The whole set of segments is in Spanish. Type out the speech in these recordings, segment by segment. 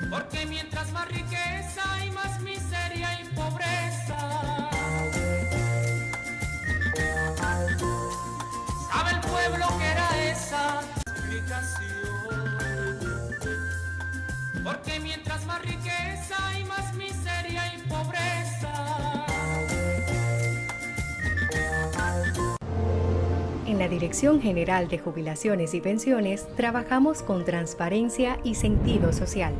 Porque mientras más riqueza hay más miseria y pobreza. ¿Sabe el pueblo que era esa explicación? Porque mientras más riqueza hay más miseria y pobreza. En la Dirección General de Jubilaciones y Pensiones trabajamos con transparencia y sentido social.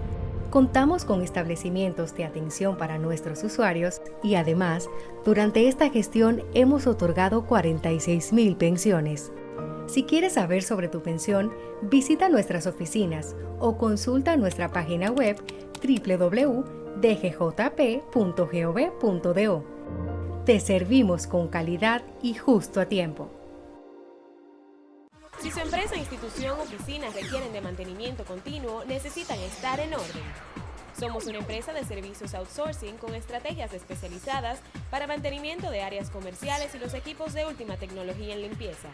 Contamos con establecimientos de atención para nuestros usuarios y además, durante esta gestión hemos otorgado 46,000 pensiones. Si quieres saber sobre tu pensión, visita nuestras oficinas o consulta nuestra página web www.dgjp.gov.do. Te servimos con calidad y justo a tiempo. Si su empresa, institución o oficina requieren de mantenimiento continuo, necesitan estar en orden. Somos una empresa de servicios outsourcing con estrategias especializadas para mantenimiento de áreas comerciales y los equipos de última tecnología en limpieza.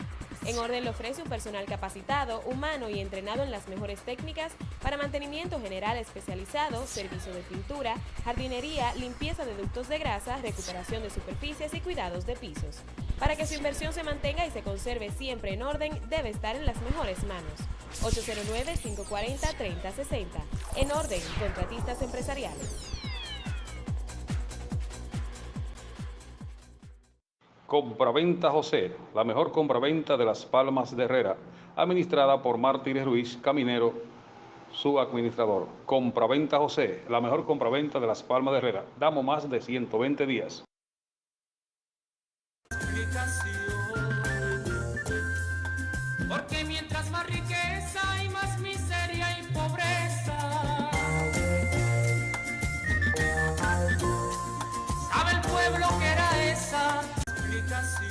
En Orden le ofrece un personal capacitado, humano y entrenado en las mejores técnicas para mantenimiento general especializado, servicio de pintura, jardinería, limpieza de ductos de grasa, recuperación de superficies y cuidados de pisos. Para que su inversión se mantenga y se conserve siempre en orden, debe estar en las mejores manos. 809-540-3060. En Orden, contratistas empresariales. Compraventa José, la mejor compraventa de Las Palmas de Herrera, administrada por Martínez Ruiz Caminero, su administrador. Compraventa José, la mejor compraventa de Las Palmas de Herrera. Damos más de 120 días. Porque mientras más riqueza hay más miseria y pobreza. ¿Sabe el pueblo que era esa explicación?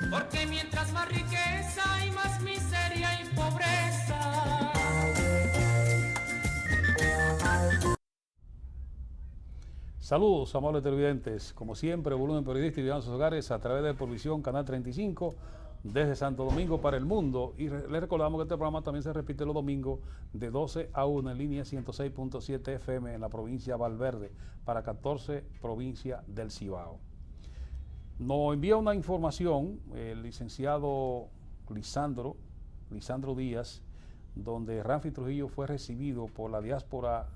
Porque mientras más riqueza hay más miseria y pobreza. Saludos, amables televidentes. Como siempre, Volumen Periodístico y sus hogares a través de Provisión Canal 35 desde Santo Domingo para el mundo. Y les recordamos que este programa también se repite los domingos de 12 a 1 en línea 106.7 FM en la provincia de Valverde para 14 provincias del Cibao. Nos envía una información el licenciado Lisandro Díaz, donde Ramfi Trujillo fue recibido por la diáspora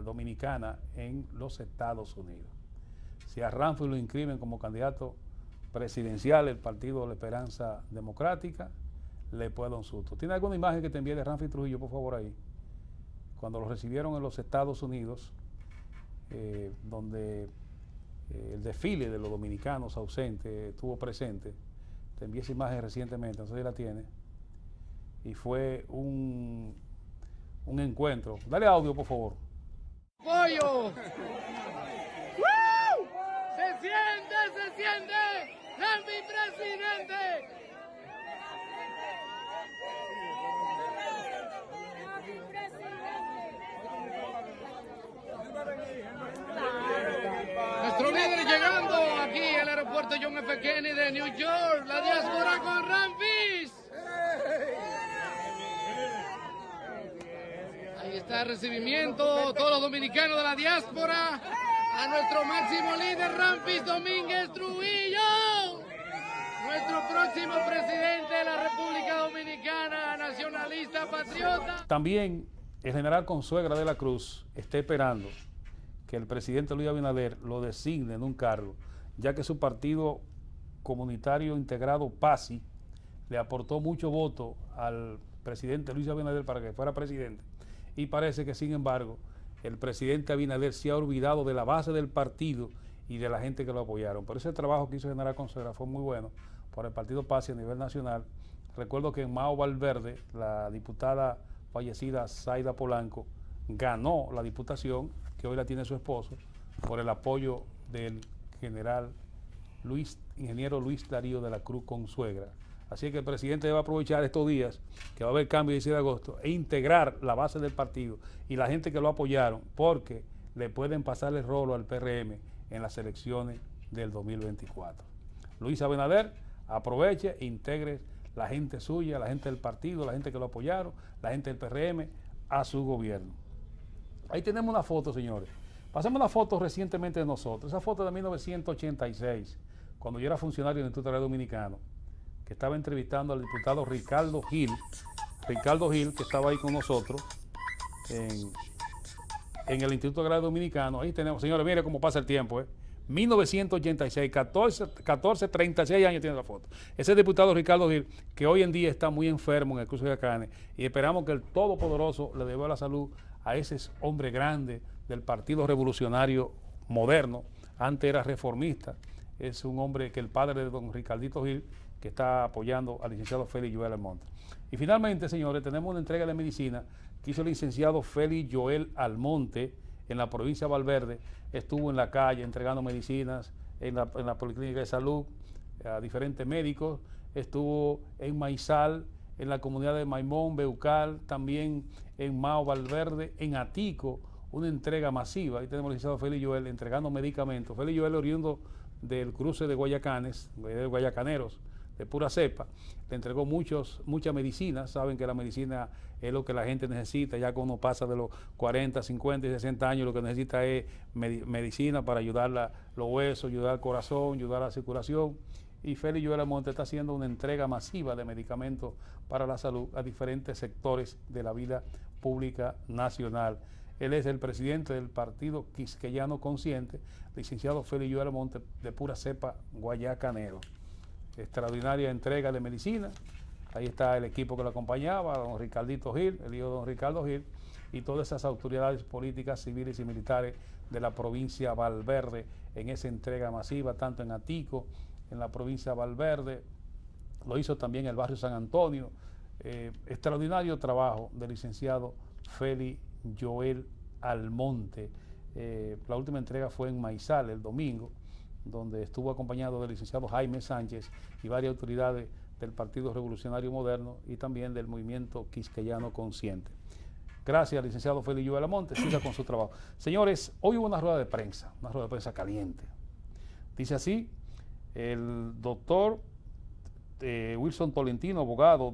dominicana en los Estados Unidos. Si a Ramfi lo inscriben como candidato presidencial el Partido de la Esperanza Democrática, le puede dar un susto. ¿Tiene alguna imagen que te envíe de Ramfi Trujillo, por favor, ahí? Cuando lo recibieron en los Estados Unidos, donde el desfile de los dominicanos ausentes estuvo presente. Te envié esa imagen recientemente, no sé si la tiene. Y fue un encuentro. Dale audio, por favor. ¡Pollo! ¡Se siente! ¡Ramfi presidente! Nuestro líder llegando aquí al aeropuerto John F. Kennedy de New York, la diáspora con Ramfis. Ahí está el recibimiento, todos los dominicanos de la diáspora, a nuestro máximo líder Ramfis Domínguez Trujillo, nuestro próximo presidente de la República Dominicana, nacionalista, patriota. También el general Consuegra de la Cruz está esperando que el presidente Luis Abinader lo designe en un cargo, ya que su partido comunitario integrado PASI le aportó mucho voto al presidente Luis Abinader para que fuera presidente, y parece que sin embargo el presidente Abinader se ha olvidado de la base del partido y de la gente que lo apoyaron. Pero ese trabajo que hizo el general Consuegra fue muy bueno por el partido PASI a nivel nacional. Recuerdo que en Mao Valverde, la diputada fallecida Zaida Polanco ganó la diputación, que hoy la tiene su esposo, por el apoyo del general ingeniero Luis Darío de la Cruz Consuegra. Así que el presidente debe aprovechar estos días, que va a haber cambio el 16 de agosto, e integrar la base del partido y la gente que lo apoyaron, porque le pueden pasar el rolo al PRM en las elecciones del 2024. Luis Abinader, aproveche e integre la gente suya, la gente del partido, la gente que lo apoyaron, la gente del PRM, a su gobierno. Ahí tenemos una foto, señores. Pasamos una foto recientemente de nosotros. Esa foto de 1986, cuando yo era funcionario del Instituto Agrario Dominicano, que estaba entrevistando al diputado Ricardo Gil, que estaba ahí con nosotros en el Instituto Agrario Dominicano. Ahí tenemos, señores, mire cómo pasa el tiempo, 1986, 36 años tiene la foto. Ese diputado Ricardo Gil, que hoy en día está muy enfermo en el cruce de Yacanes, y esperamos que el Todopoderoso le devuelva la salud a ese hombre grande del Partido Revolucionario Moderno. Antes era reformista. Es un hombre que el padre de don Ricardito Gil, que está apoyando al licenciado Félix Joel Almonte. Y finalmente, señores, tenemos una entrega de medicina que hizo el licenciado Félix Joel Almonte en la provincia de Valverde. Estuvo en la calle entregando medicinas en la Policlínica de Salud a diferentes médicos. Estuvo en Maizal, en la comunidad de Maimón, Beucal, también en Mao, Valverde, en Atico, una entrega masiva. Ahí tenemos al licenciado Félix Joel entregando medicamentos. Félix Joel, oriundo del cruce de Guayacanes, de guayacaneros, de pura cepa, le entregó muchas medicinas. Saben que la medicina es lo que la gente necesita, ya cuando uno pasa de los 40, 50 y 60 años, lo que necesita es medicina para ayudar los huesos, ayudar al corazón, ayudar a la circulación. Y Félix Joel Almonte está haciendo una entrega masiva de medicamentos para la salud a diferentes sectores de la vida pública nacional. Él es el presidente del Partido Quisqueyano Consciente, licenciado Félix Joel Almonte, de pura cepa guayacanero. Extraordinaria entrega de medicina. Ahí está el equipo que lo acompañaba, don Ricardito Gil, el hijo de don Ricardo Gil, y todas esas autoridades políticas, civiles y militares de la provincia Valverde en esa entrega masiva, tanto en Atico, en la provincia de Valverde. Lo hizo también el barrio San Antonio. Extraordinario trabajo del licenciado Félix Joel Almonte. La última entrega fue en Maizal el domingo, donde estuvo acompañado del licenciado Jaime Sánchez y varias autoridades del Partido Revolucionario Moderno y también del Movimiento Quisqueyano Consciente. Gracias, licenciado Félix Joel Almonte. Siga con su trabajo. Señores, hoy hubo una rueda de prensa caliente. Dice así: el doctor Wilson Tolentino, abogado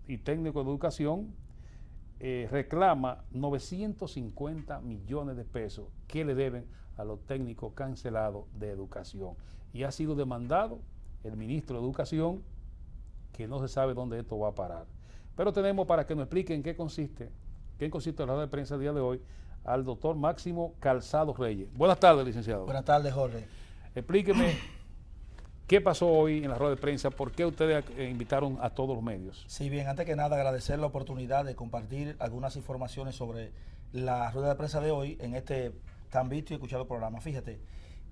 y técnico de educación, reclama 950 millones de pesos que le deben a los técnicos cancelados de educación. Y ha sido demandado el ministro de Educación, que no se sabe dónde esto va a parar. Pero tenemos, para que nos expliquen qué consiste la rueda de prensa el día de hoy, al doctor Máximo Calzado Reyes. Buenas tardes, licenciado. Buenas tardes, Jorge. Explíqueme qué pasó hoy en la rueda de prensa, por qué ustedes invitaron a todos los medios. Sí, bien, antes que nada agradecer la oportunidad de compartir algunas informaciones sobre la rueda de prensa de hoy en este tan visto y escuchado programa. Fíjate,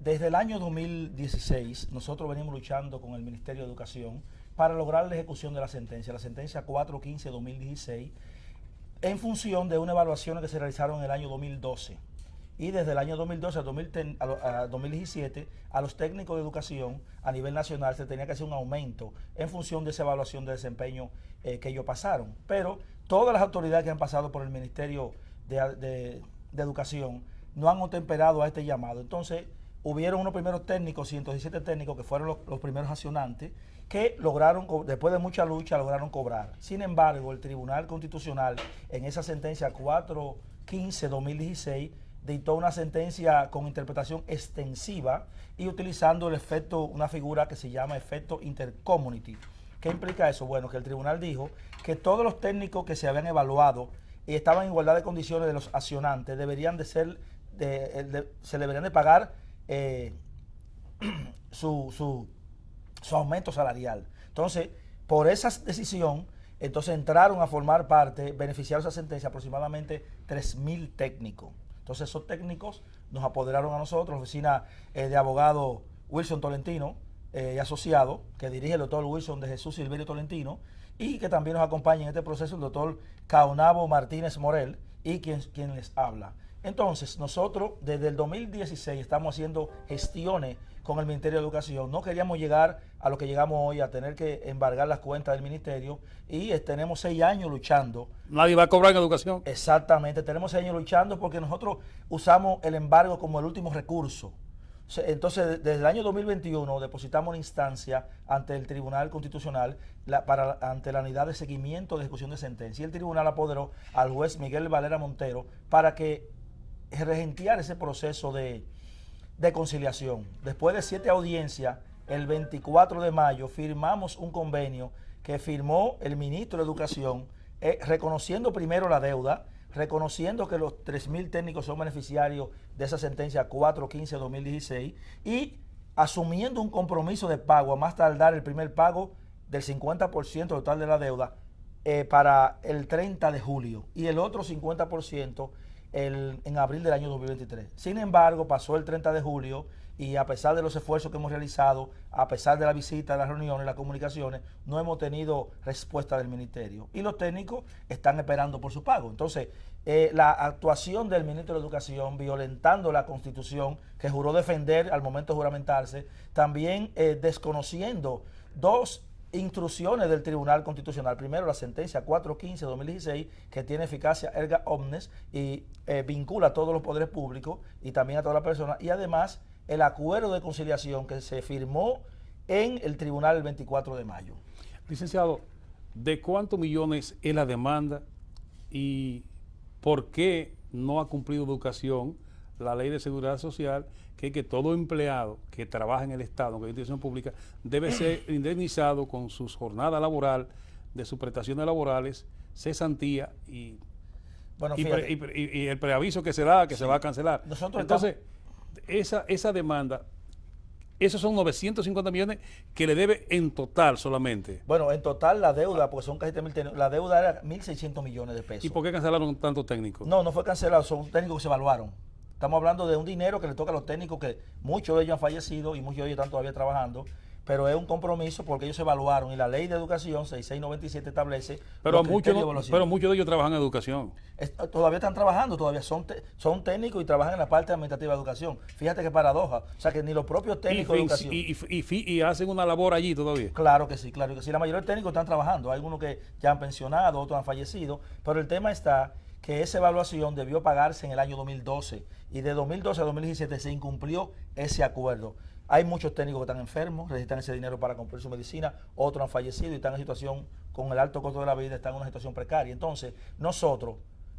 desde el año 2016 nosotros venimos luchando con el Ministerio de Educación para lograr la ejecución de la sentencia 415-2016, en función de unas evaluaciones que se realizaron en el año 2012. Y desde el año 2012 a 2017, a los técnicos de educación a nivel nacional se tenía que hacer un aumento en función de esa evaluación de desempeño que ellos pasaron. Pero todas las autoridades que han pasado por el Ministerio de Educación no han temperado a este llamado. Entonces, hubieron unos primeros técnicos, 117 técnicos, que fueron los primeros accionantes, que lograron, después de mucha lucha, lograron cobrar. Sin embargo, el Tribunal Constitucional, en esa sentencia 415-2016, dictó una sentencia con interpretación extensiva y utilizando una figura que se llama efecto intercommunity. ¿Qué implica eso? Bueno, que el tribunal dijo que todos los técnicos que se habían evaluado y estaban en igualdad de condiciones de los accionantes deberían se deberían de pagar su aumento salarial. Entonces, por esa decisión, entonces entraron a formar parte, beneficiaron esa sentencia aproximadamente 3.000 técnicos. Entonces esos técnicos nos apoderaron a nosotros, la oficina de abogado Wilson Tolentino y asociado, que dirige el doctor Wilson de Jesús Silverio Tolentino, y que también nos acompaña en este proceso el doctor Caonabo Martínez Morel, y quien les habla. Entonces, nosotros desde el 2016 estamos haciendo gestiones con el Ministerio de Educación. No queríamos llegar a lo que llegamos hoy, a tener que embargar las cuentas del ministerio, y tenemos 6 años luchando. ¿Nadie va a cobrar en educación? Exactamente, tenemos 6 años luchando porque nosotros usamos el embargo como el último recurso. Entonces, desde el año 2021 depositamos una instancia ante el Tribunal Constitucional ante la unidad de seguimiento de ejecución de sentencia. Y el tribunal apoderó al juez Miguel Valera Montero para que regenteara ese proceso de conciliación. Después de 7 audiencias, el 24 de mayo firmamos un convenio que firmó el ministro de Educación, reconociendo primero la deuda, reconociendo que los 3.000 técnicos son beneficiarios de esa sentencia 415-2016 y asumiendo un compromiso de pago, a más tardar el primer pago del 50% total de la deuda para el 30 de julio y el otro 50% en abril del año 2023. Sin embargo, pasó el 30 de julio y a pesar de los esfuerzos que hemos realizado, a pesar de la visita, las reuniones, las comunicaciones, no hemos tenido respuesta del ministerio. Y los técnicos están esperando por su pago. Entonces, la actuación del ministro de Educación, violentando la Constitución, que juró defender al momento de juramentarse, también desconociendo 2 instrucciones del Tribunal Constitucional. Primero, la sentencia 415-2016, que tiene eficacia erga omnes y vincula a todos los poderes públicos y también a todas las personas. Y además, el acuerdo de conciliación que se firmó en el tribunal el 24 de mayo. Licenciado, ¿de cuántos millones es la demanda y por qué no ha cumplido Educación la ley de seguridad social, que todo empleado que trabaja en el Estado, en la institución pública, debe ser indemnizado con sus jornadas laboral, de sus prestaciones laborales, cesantía y, bueno, y el preaviso que se da, que se va a cancelar? Entonces, esa demanda, esos son 950 millones que le debe en total solamente. Bueno, en total la deuda, porque son casi 3.000, la deuda era 1.600 millones de pesos. ¿Y por qué cancelaron tantos técnicos? No fue cancelado, son técnicos que se evaluaron. Estamos hablando de un dinero que le toca a los técnicos, que muchos de ellos han fallecido y muchos de ellos están todavía trabajando, pero es un compromiso porque ellos se evaluaron y la ley de educación 6697 establece. Pero muchos de ellos trabajan en educación. Todavía están trabajando, todavía son técnicos y trabajan en la parte administrativa de educación. Fíjate qué paradoja. O sea que ni los propios técnicos de educación. Y hacen una labor allí todavía. Claro que sí, claro que sí. La mayoría de técnicos están trabajando. Hay algunos que ya han pensionado, otros han fallecido. Pero el tema está que esa evaluación debió pagarse en el año 2012 y de 2012 a 2017 se incumplió ese acuerdo. Hay muchos técnicos que están enfermos, necesitan ese dinero para comprar su medicina, otros han fallecido y están en situación, con el alto costo de la vida, están en una situación precaria. Entonces, nosotros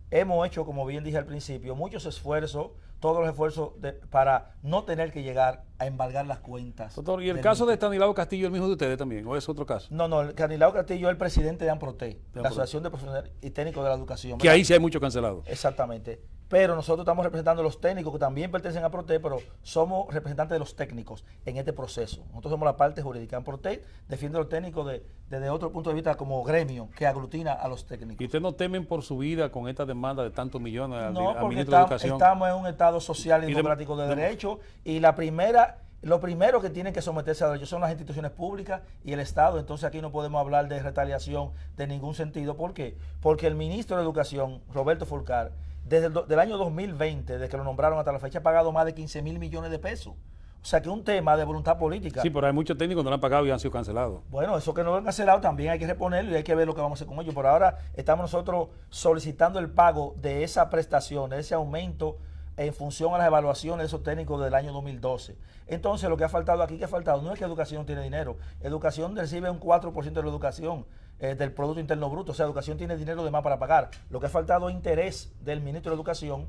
hemos hecho, como bien dije al principio, muchos esfuerzos, todos los esfuerzos para no tener que llegar a embargar las cuentas. Doctor, ¿y el caso de Estanislao Castillo, el mismo de ustedes también, o es otro caso? No, Estanislao Castillo es el presidente de AMPROTE, la Asociación de Profesionales y Técnicos de la Educación. Que ahí sí hay muchos cancelados. Exactamente. Pero nosotros estamos representando a los técnicos que también pertenecen a AMPROTE, pero somos representantes de los técnicos en este proceso. Nosotros somos la parte jurídica. AMPROTE defiende a los técnicos desde otro punto de vista como gremio que aglutina a los técnicos. ¿Y ustedes no temen por su vida con esta demanda de tantos millones al porque ministro de Educación? Estamos en un Estado social y democrático de derecho y lo primero que tienen que someterse a derecho son las instituciones públicas y el Estado. Entonces aquí no podemos hablar de retaliación de ningún sentido. ¿Por qué? Porque el ministro de Educación, Roberto Fulcar, desde el año 2020, desde que lo nombraron hasta la fecha, ha pagado más de 15.000 millones de pesos. O sea que es un tema de voluntad política. Sí, pero hay muchos técnicos que no lo han pagado y han sido cancelados. Bueno, eso que no lo han cancelado también hay que reponerlo y hay que ver lo que vamos a hacer con ellos. Por ahora estamos nosotros solicitando el pago de esa prestación, de ese aumento en función a las evaluaciones de esos técnicos del año 2012. Entonces, lo que ha faltado aquí, no es que Educación no tiene dinero. Educación recibe un 4% de la educación del Producto Interno Bruto. O sea, Educación tiene dinero de más para pagar. Lo que ha faltado es interés del ministro de Educación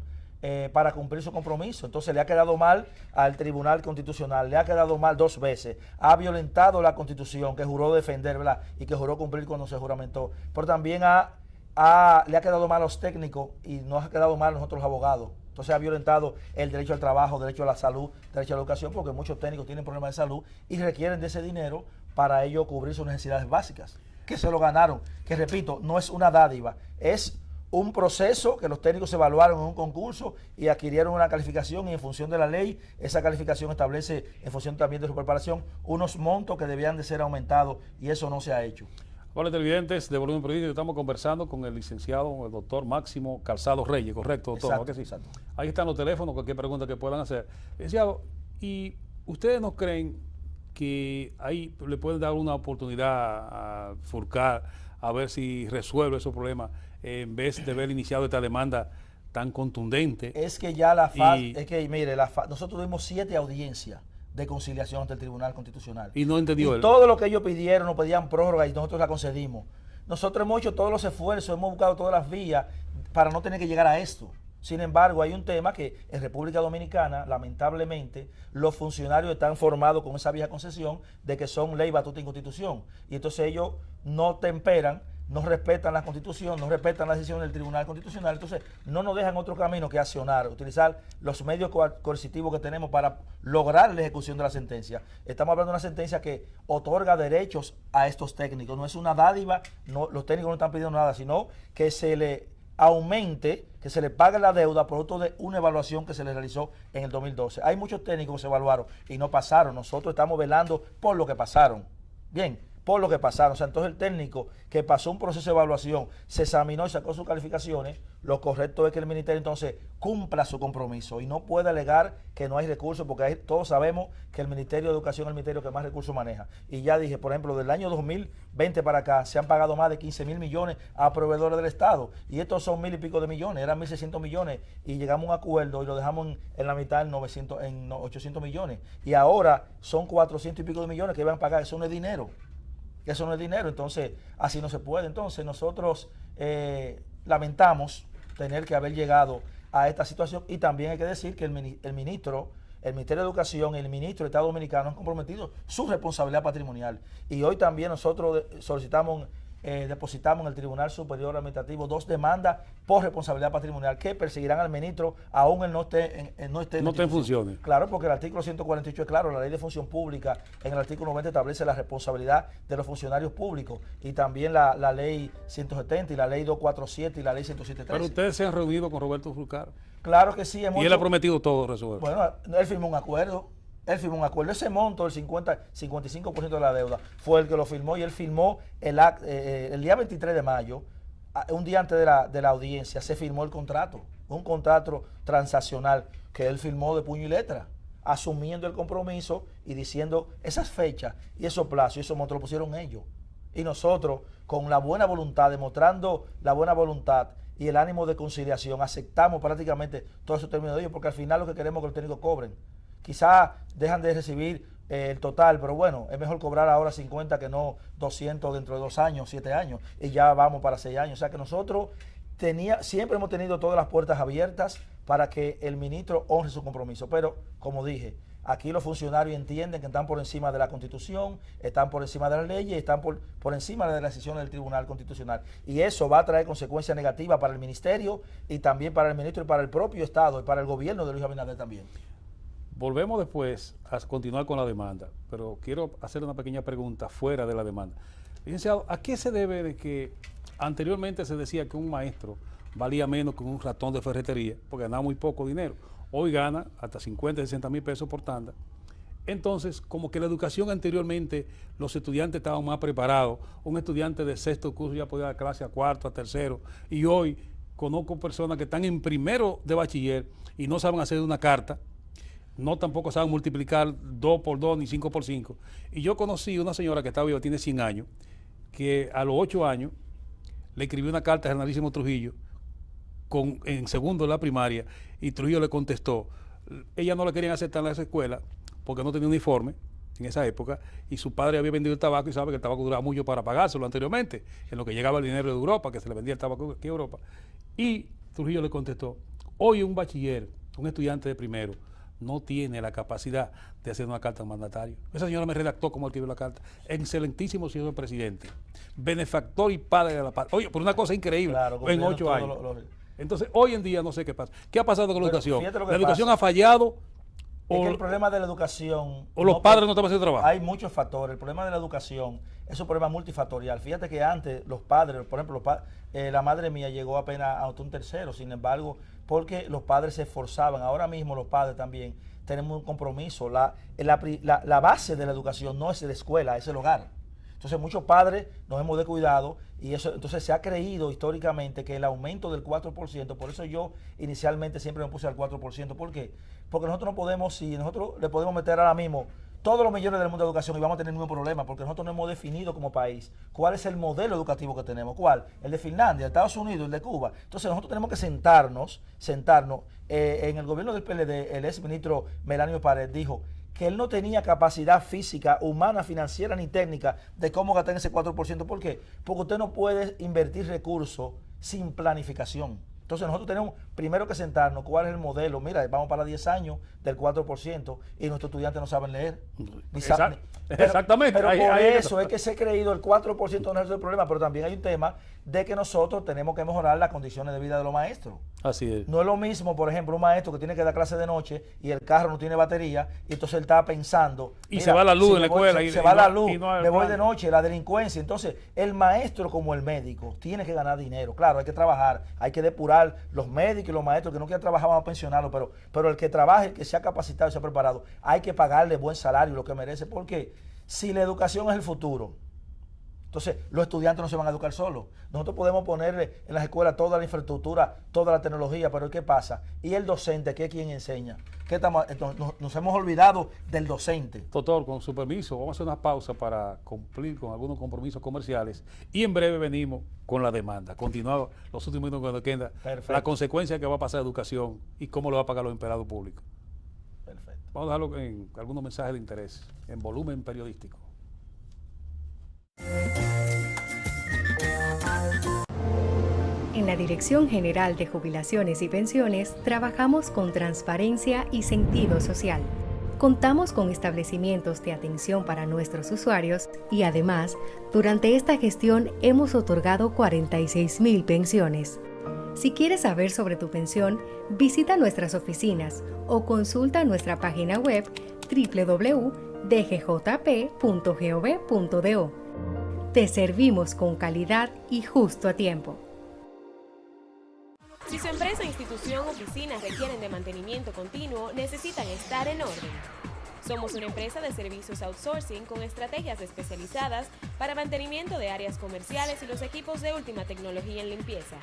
para cumplir su compromiso. Entonces, le ha quedado mal al Tribunal Constitucional, le ha quedado mal 2 veces. Ha violentado la Constitución que juró defender, ¿verdad? Y que juró cumplir cuando se juramentó. Pero también le ha quedado mal a los técnicos y nos ha quedado mal a nosotros los abogados. Entonces ha violentado el derecho al trabajo, derecho a la salud, derecho a la educación, porque muchos técnicos tienen problemas de salud y requieren de ese dinero para ellos cubrir sus necesidades básicas, que se lo ganaron, que repito, no es una dádiva, es un proceso que los técnicos se evaluaron en un concurso y adquirieron una calificación y en función de la ley, esa calificación establece, en función también de su preparación, unos montos que debían de ser aumentados y eso no se ha hecho. Hola televidentes de Volumen Periodístico, estamos conversando con el licenciado, el doctor Máximo Calzado Reyes, ¿correcto, doctor? Exacto, ¿No? Sí. exacto. Ahí están los teléfonos, cualquier pregunta que puedan hacer. Licenciado, ¿y ustedes no creen que ahí le pueden dar una oportunidad a Fulcar a ver si resuelve esos problemas en vez de haber iniciado esta demanda tan contundente. Es que ya la FAS, Y- es que mire, nosotros tuvimos 7 audiencias de conciliación ante el Tribunal Constitucional. Y no entendió él. Todo lo que ellos pidieron, nos pedían prórroga y nosotros la concedimos. Nosotros hemos hecho todos los esfuerzos, hemos buscado todas las vías para no tener que llegar a esto. Sin embargo, hay un tema que en República Dominicana, lamentablemente, los funcionarios están formados con esa vieja concesión de que son ley, batuta y constitución. Y entonces ellos no temperan, no respetan la Constitución, no respetan las decisiones del Tribunal Constitucional, entonces no nos dejan otro camino que accionar, utilizar los medios coercitivos que tenemos para lograr la ejecución de la sentencia. Estamos hablando de una sentencia que otorga derechos a estos técnicos, no es una dádiva, no, los técnicos no están pidiendo nada, sino que se le aumente, que se le pague la deuda producto de una evaluación que se le realizó en el 2012. Hay muchos técnicos que se evaluaron y no pasaron, nosotros estamos velando por lo que pasaron. Bien, por lo que pasaron. O sea, entonces el técnico que pasó un proceso de evaluación, se examinó y sacó sus calificaciones, lo correcto es que el ministerio entonces cumpla su compromiso y no puede alegar que no hay recursos, porque todos sabemos que el Ministerio de Educación es el ministerio que más recursos maneja. Y ya dije, por ejemplo, del año 2020 para acá se han pagado más de 15.000 millones a proveedores del Estado. Y estos son 1.000 y pico de millones, eran 1.600 millones. Y llegamos a un acuerdo y lo dejamos en la mitad en 800 millones. Y ahora son 400 y pico de millones que van a pagar. Eso no es dinero. Eso no es dinero, entonces así no se puede. Entonces nosotros lamentamos tener que haber llegado a esta situación y también hay que decir que el Ministerio de Educación y el ministro de Estado Dominicano han comprometido su responsabilidad patrimonial. Y hoy también nosotros depositamos en el Tribunal Superior Administrativo 2 demandas por responsabilidad patrimonial que perseguirán al ministro aún él no esté en funciones. Claro, porque el artículo 148 es claro, la ley de función pública en el artículo 90 establece la responsabilidad de los funcionarios públicos y también la ley 170 y la ley 247 y la ley 107.13. Pero ustedes se han reunido con Roberto Fulcar. Claro que sí. Y él ha prometido todo resolver. Bueno, él firmó un acuerdo. Ese monto del 55% de la deuda fue el que lo firmó y él firmó el día 23 de mayo, un día antes de la audiencia, se firmó el contrato, un contrato transaccional que él firmó de puño y letra, asumiendo el compromiso y diciendo esas fechas y esos plazos, y esos montos lo pusieron ellos. Y nosotros, con la buena voluntad, demostrando la buena voluntad y el ánimo de conciliación, aceptamos prácticamente todos esos términos de ellos, porque al final lo que queremos es que los técnicos cobren. Quizás dejan de recibir el total, pero bueno, es mejor cobrar ahora 50 que no 200 dentro de 2 años, 7 años, y ya vamos para 6 años. O sea que nosotros siempre hemos tenido todas las puertas abiertas para que el ministro honre su compromiso. Pero, como dije, aquí los funcionarios entienden que están por encima de la Constitución, están por encima de las leyes, están por encima de las decisiones del Tribunal Constitucional. Y eso va a traer consecuencias negativas para el ministerio y también para el ministro y para el propio Estado y para el gobierno de Luis Abinader también. Volvemos después a continuar con la demanda, pero quiero hacer una pequeña pregunta fuera de la demanda. Licenciado, ¿a qué se debe de que anteriormente se decía que un maestro valía menos que un ratón de ferretería porque ganaba muy poco dinero? Hoy gana hasta 50, 60 mil pesos por tanda. Entonces, como que la educación anteriormente, los estudiantes estaban más preparados. Un estudiante de sexto curso ya podía dar clase a cuarto, a tercero. Y hoy conozco personas que están en primero de bachiller y no saben hacer una carta. No tampoco saben multiplicar 2 por 2 ni 5 por 5. Y yo conocí una señora que está viva, tiene 100 años, que a los 8 años le escribió una carta al generalísimo Trujillo en segundo de la primaria y Trujillo le contestó. Ella no la querían aceptar en esa escuela porque no tenía uniforme en esa época y su padre había vendido el tabaco y sabe que el tabaco duraba mucho para pagárselo anteriormente, en lo que llegaba el dinero de Europa, que se le vendía el tabaco aquí en Europa. Y Trujillo le contestó, hoy un bachiller, un estudiante de primero, no tiene la capacidad de hacer una carta al mandatario. Esa señora me redactó como escribió la carta. Excelentísimo señor presidente, benefactor y padre de la patria. Oye, por una cosa increíble, claro, en 8 años. Entonces, hoy en día no sé qué pasa. ¿Qué ha pasado con la educación? ¿La educación ha fallado? Es que el problema de la educación... ¿O los padres no están haciendo trabajo? Hay muchos factores. El problema de la educación es un problema multifactorial. Fíjate que antes los padres, por ejemplo, la madre mía llegó apenas a un tercero, sin embargo, porque los padres se esforzaban. Ahora mismo los padres también tenemos un compromiso. La base de la educación no es la escuela, es el hogar. Entonces muchos padres nos hemos descuidado y eso, entonces se ha creído históricamente que el aumento del 4%, por eso yo inicialmente siempre me puse al 4%, ¿por qué? Porque nosotros no podemos, si nosotros le podemos meter ahora mismo todos los millones del mundo de educación y vamos a tener el mismo problema porque nosotros no hemos definido como país cuál es el modelo educativo que tenemos. ¿Cuál? El de Finlandia, el de Estados Unidos, el de Cuba. Entonces nosotros tenemos que sentarnos. En el gobierno del PLD, el ex ministro Melanio Pared dijo que él no tenía capacidad física, humana, financiera ni técnica de cómo gastar ese 4%. ¿Por qué? Porque usted no puede invertir recursos sin planificación. Entonces nosotros tenemos primero que sentarnos, cuál es el modelo. Mira, vamos para 10 años del 4% y nuestros estudiantes no saben leer. Exactamente. Pero por eso es que se ha creído el 4% no es el problema, pero también hay un tema de que nosotros tenemos que mejorar las condiciones de vida de los maestros. Así es. No es lo mismo, por ejemplo, un maestro que tiene que dar clase de noche y el carro no tiene batería y entonces él está pensando... Y se va la luz en la escuela. Se va la luz, me voy de noche, la delincuencia. Entonces, el maestro como el médico tiene que ganar dinero. Claro, hay que trabajar, hay que depurar los médicos y los maestros que no quieren trabajar, vamos a pensionarlos, pero el que trabaje, el que sea capacitado y sea preparado, hay que pagarle buen salario, lo que merece. Porque si la educación es el futuro, entonces los estudiantes no se van a educar solos. Nosotros podemos ponerle en las escuelas toda la infraestructura, toda la tecnología, pero ¿qué pasa? ¿Y el docente, qué es quien enseña? Nos hemos olvidado del docente. Doctor, con su permiso, vamos a hacer una pausa para cumplir con algunos compromisos comerciales y en breve venimos con la demanda. Continuamos los últimos minutos cuando queda la consecuencia que va a pasar a educación y cómo lo va a pagar los empleados públicos. Perfecto. Vamos a dejarlo en algunos mensajes de interés, en volumen periodístico. En la Dirección General de Jubilaciones y Pensiones trabajamos con transparencia y sentido social. Contamos con establecimientos de atención para nuestros usuarios y además, durante esta gestión hemos otorgado 46,000 pensiones. Si quieres saber sobre tu pensión, visita nuestras oficinas o consulta nuestra página web www.dgjp.gov.do. Te servimos con calidad y justo a tiempo. Si su empresa, institución o oficina requieren de mantenimiento continuo, necesitan estar en orden. Somos una empresa de servicios outsourcing con estrategias especializadas para mantenimiento de áreas comerciales y los equipos de última tecnología en limpieza.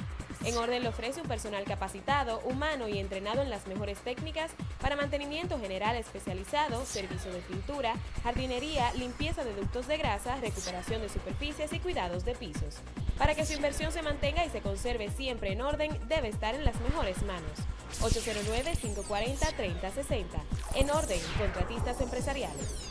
En Orden le ofrece un personal capacitado, humano y entrenado en las mejores técnicas para mantenimiento general especializado, servicio de pintura, jardinería, limpieza de ductos de grasa, recuperación de superficies y cuidados de pisos. Para que su inversión se mantenga y se conserve siempre en orden, debe estar en las mejores manos. 809-540-3060. En Orden, contratistas empresariales.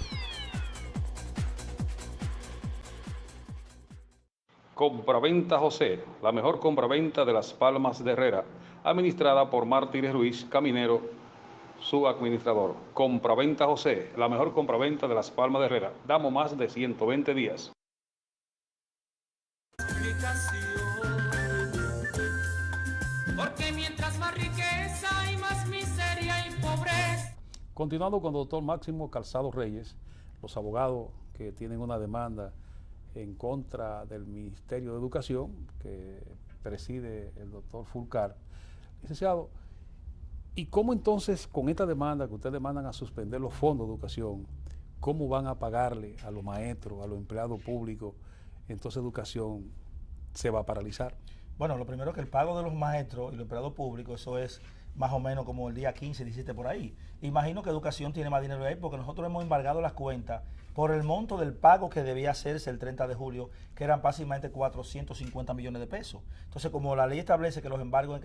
Compraventa José, la mejor compraventa de Las Palmas de Herrera, administrada por Mártires Ruiz Caminero, su administrador. Compraventa José, la mejor compraventa de Las Palmas de Herrera. Damos más de 120 días. Porque mientras más riqueza hay más miseria y pobreza. Continuando con el doctor Máximo Calzado Reyes, los abogados que tienen una demanda en contra del Ministerio de Educación, que preside el doctor Fulcar. Licenciado, ¿y cómo entonces con esta demanda que ustedes demandan a suspender los fondos de educación, cómo van a pagarle a los maestros, a los empleados públicos? Entonces educación se va a paralizar. Bueno, lo primero es que el pago de los maestros y los empleados públicos, eso es más o menos como el día 15, 17 por ahí. Imagino que educación tiene más dinero ahí porque nosotros hemos embargado las cuentas por el monto del pago que debía hacerse el 30 de julio, que eran básicamente 450 millones de pesos. Entonces, como la ley establece que los embargos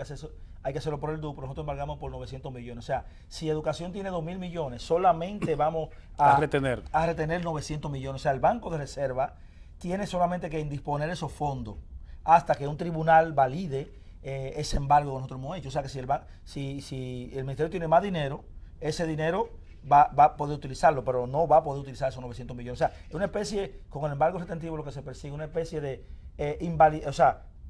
hay que hacerlo por el duplo, nosotros embargamos por 900 millones. O sea, si educación tiene 2.000 millones, solamente vamos a retener 900 millones. O sea, el Banco de Reserva tiene solamente que indisponer esos fondos hasta que un tribunal valide ese embargo que nosotros hemos hecho. O sea, que si el Ministerio tiene más dinero, ese dinero va a poder utilizarlo, pero no va a poder utilizar esos 900 millones. O sea, es una especie, con el embargo retentivo lo que se persigue, una especie de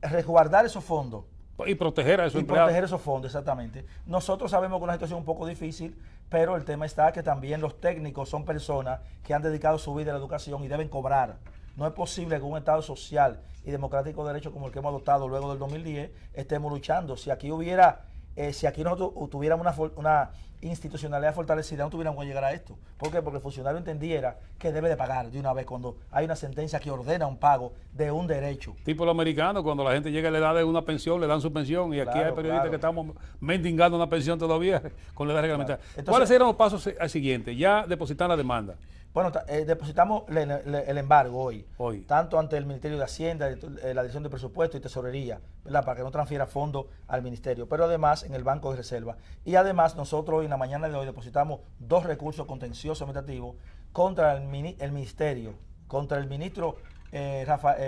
resguardar esos fondos. Y proteger a esos empleados. Proteger esos fondos, exactamente. Nosotros sabemos que es una situación un poco difícil, pero el tema está que también los técnicos son personas que han dedicado su vida a la educación y deben cobrar. No es posible que un Estado social y democrático de derecho como el que hemos adoptado luego del 2010 estemos luchando. Si aquí nosotros tuviéramos una institucionalidad fortalecida, no tuviéramos que llegar a esto. ¿Por qué? Porque el funcionario entendiera que debe de pagar de una vez cuando hay una sentencia que ordena un pago de un derecho. Tipo lo americano, cuando la gente llega a la edad de una pensión, le dan su pensión, y aquí hay periodistas que estamos mendigando una pensión todavía con la edad reglamentada. Entonces, ¿cuáles serán los pasos siguientes? Ya depositar la demanda. Bueno, depositamos el embargo hoy, Hoy. tanto ante el Ministerio de Hacienda, la Dirección de Presupuesto y Tesorería, ¿verdad? Para que no transfiera fondos al Ministerio, pero además en el Banco de Reserva. Y además nosotros hoy, en la mañana de hoy, depositamos 2 recursos contenciosos administrativos contra el Ministerio, contra el ministro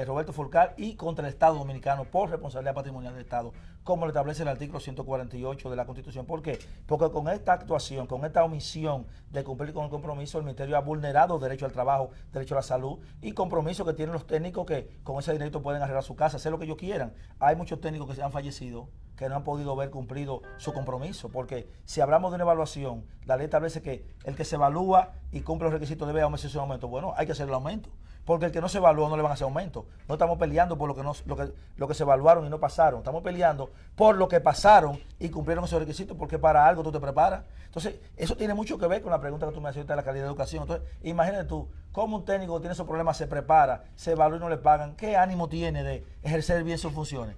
Roberto Fulcar y contra el Estado Dominicano por responsabilidad patrimonial del Estado, como lo establece el artículo 148 de la Constitución. ¿Por qué? Porque con esta actuación, con esta omisión de cumplir con el compromiso, el Ministerio ha vulnerado derecho al trabajo, derecho a la salud y compromiso que tienen los técnicos que con ese dinero pueden arreglar su casa, hacer lo que ellos quieran. Hay muchos técnicos que se han fallecido, que no han podido ver cumplido su compromiso, porque si hablamos de una evaluación, la ley establece que el que se evalúa y cumple los requisitos debe aumentar su aumento. Bueno, hay que hacer el aumento, porque el que no se evalúa no le van a hacer aumento. No estamos peleando por lo que se evaluaron y no pasaron, estamos peleando por lo que pasaron y cumplieron esos requisitos, porque para algo tú te preparas. Entonces, eso tiene mucho que ver con la pregunta que tú me hacías de la calidad de educación. Entonces, imagínate tú, cómo un técnico que tiene esos problemas se prepara, se evalúa y no le pagan, ¿qué ánimo tiene de ejercer bien sus funciones?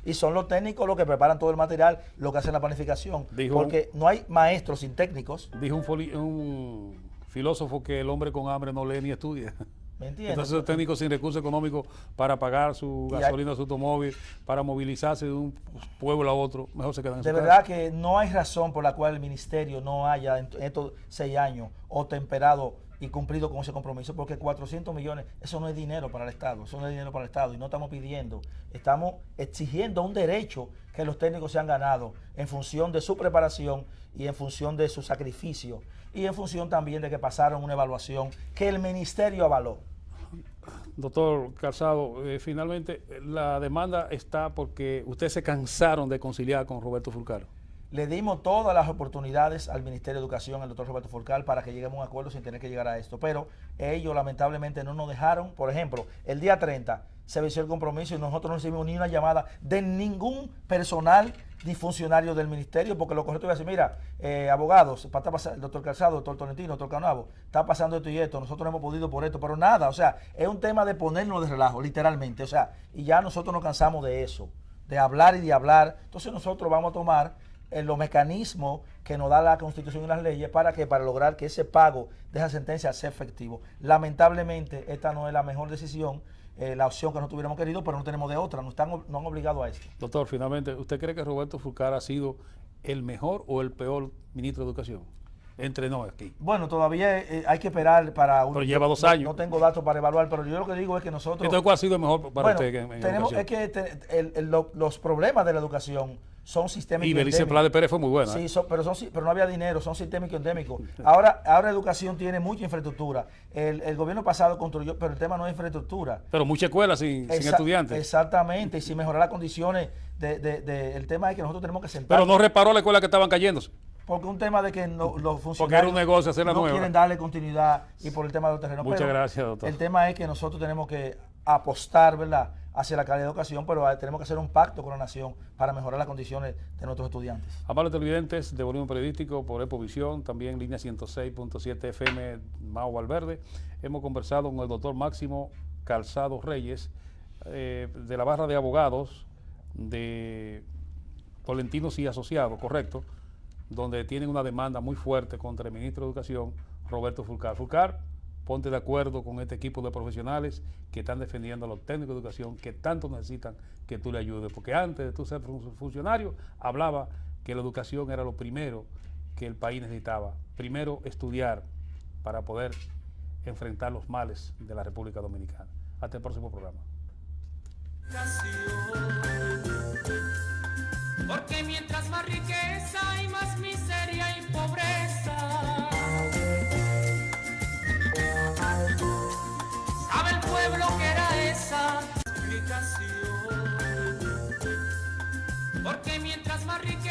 Y son los técnicos los que preparan todo el material, los que hacen la planificación, porque no hay maestros sin técnicos. Dijo un filósofo que el hombre con hambre no lee ni estudia. ¿Me entiendes? Entonces los técnicos sin recursos económicos para pagar su gasolina, su automóvil, para movilizarse de un pueblo a otro, mejor se quedan en su casa. De verdad que no hay razón por la cual el ministerio no haya en estos 6 años o temperado y cumplido con ese compromiso, porque 400 millones, eso no es dinero para el Estado, eso no es dinero para el Estado, y no estamos pidiendo, estamos exigiendo un derecho que los técnicos se han ganado en función de su preparación y en función de su sacrificio, y en función también de que pasaron una evaluación que el ministerio avaló. Doctor Calzado, finalmente la demanda está porque ustedes se cansaron de conciliar con Roberto Fulcar. Le dimos todas las oportunidades al Ministerio de Educación, al doctor Roberto Fulcar, para que lleguemos a un acuerdo sin tener que llegar a esto. Pero ellos lamentablemente no nos dejaron. Por ejemplo, el día 30 se venció el compromiso y nosotros no recibimos ni una llamada de ningún personal ni funcionario del ministerio, porque lo correcto iba a decir, mira, abogados, el doctor Calzado, el doctor Tolentino, el doctor Canavo, está pasando esto y esto, nosotros no hemos podido por esto, pero nada, o sea, es un tema de ponernos de relajo, literalmente, o sea, y ya nosotros nos cansamos de eso, de hablar y de hablar. Entonces nosotros vamos a tomar los mecanismos que nos da la Constitución y las leyes para lograr que ese pago de esa sentencia sea efectivo. Lamentablemente esta no es la mejor decisión, la opción que no tuviéramos querido, pero no tenemos de otra, nos han obligado a esto. Doctor, finalmente, ¿usted cree que Roberto Fulcar ha sido el mejor o el peor ministro de Educación? Entre nos aquí. Bueno, todavía hay que esperar para... Pero lleva 2 años. No tengo datos para evaluar, pero yo lo que digo es que nosotros... Entonces, ¿cuál ha sido el mejor para usted en tenemos, educación? Es que los problemas de la educación son sistémicos. Y Belice Pla de Pérez fue muy buena. Sí, pero no había dinero, son sistémicos y endémicos. Ahora educación tiene mucha infraestructura. El gobierno pasado construyó, pero el tema no es infraestructura. Pero muchas escuelas sin estudiantes. Exactamente, y sin mejorar las condiciones el tema es que nosotros tenemos que sentar. Pero no reparó la escuela que estaban cayéndose. Porque un tema de que los funcionarios porque era un negocio hacer la no nueva. Quieren darle continuidad y por el tema de los terrenos. Muchas gracias, doctor. El tema es que nosotros tenemos que apostar, ¿verdad?, hacia la calidad de educación, pero tenemos que hacer un pacto con la nación para mejorar las condiciones de nuestros estudiantes. Amables televidentes de Volumen Periodístico por Epovisión, también línea 106.7 FM Mao Valverde, hemos conversado con el doctor Máximo Calzado Reyes, de la barra de abogados de Tolentinos y Asociados, correcto, donde tienen una demanda muy fuerte contra el ministro de Educación, Roberto Fulcar. Fulcar, ponte de acuerdo con este equipo de profesionales que están defendiendo a los técnicos de educación que tanto necesitan que tú le ayudes, porque antes de tú ser funcionario, hablaba que la educación era lo primero que el país necesitaba. Primero estudiar para poder enfrentar los males de la República Dominicana. Hasta el próximo programa. Porque mientras más riqueza hay más miseria y pobreza. Sabe el pueblo que era esa explicación. Porque mientras más riqueza